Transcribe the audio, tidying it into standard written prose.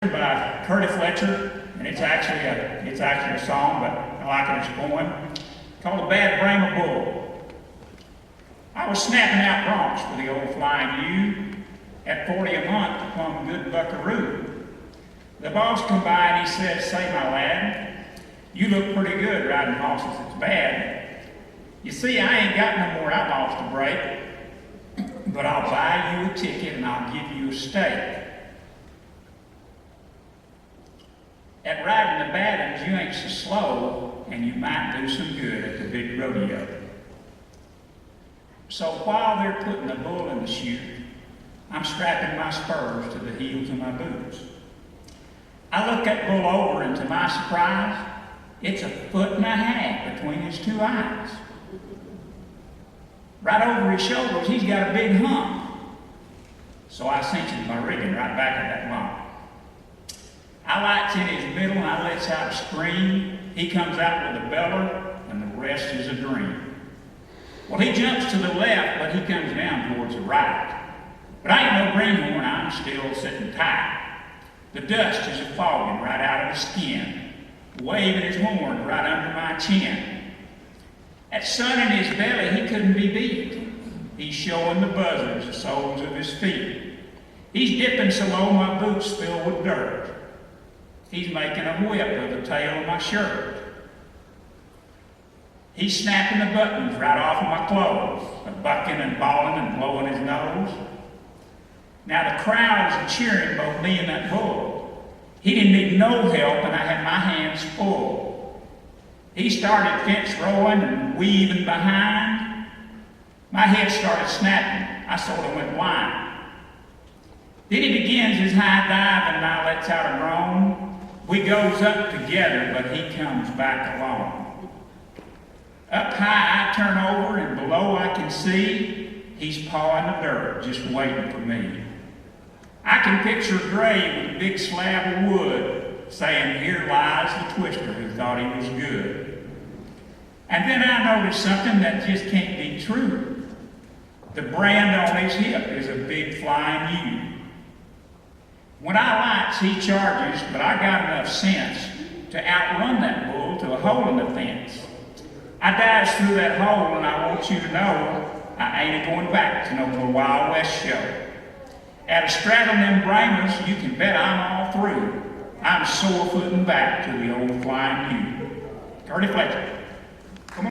by Curtis Fletcher, and it's actually a song, but I like it as a poem, called "The Bad Bramer Bull." I was snapping out broncs for the old Flying U at 40 a month upon good buckaroo. The boss come by and he says, "Say, my lad, you look pretty good riding horses. It's bad. You see, I ain't got no more outlaws to break, but I'll buy you a ticket and I'll give you a steak. At riding the bad ones, you ain't so slow, and you might do some good at the big rodeo." So while they're putting the bull in the chute, I'm strapping my spurs to the heels of my boots. I look that bull over, and to my surprise, it's 1.5 feet between his two eyes. Right over his shoulders, he's got a big hump. So I cinches my rigging right back at that lump. I lights in his middle and I lets out a scream. He comes out with a beller and the rest is a dream. Well, he jumps to the left, but he comes down towards the right. But I ain't no greenhorn, I'm still sitting tight. The dust is a-fogging right out of his skin, waving his horn right under my chin. That sun in his belly, he couldn't be beat. He's showing the buzzards the soles of his feet. He's dipping so low my boots fill with dirt. He's making a whip of the tail of my shirt. He's snapping the buttons right off of my clothes, a-bucking and bawling and blowing his nose. Now the crowd is cheering both me and that bull. He didn't need no help and I had my hands full. He started fence rolling and weaving behind. My head started snapping. I sort of went blind. Then he begins his high dive and I lets out a groan. We goes up together, but he comes back alone. Up high I turn over and below I can see he's pawing the dirt, just waiting for me. I can picture Gray with a big slab of wood saying, "Here lies the twister who thought he was good." And then I noticed something that just can't be true. The brand on his hip is a big Flying U. When I lights, he charges, but I got enough sense to outrun that bull to a hole in the fence. I dives through that hole, and I want you to know I ain't going back to no more Wild West show. At a straddling them Bramers, you can bet I'm all through. I'm sore footing back to the old Flying U. Curtis Fletcher.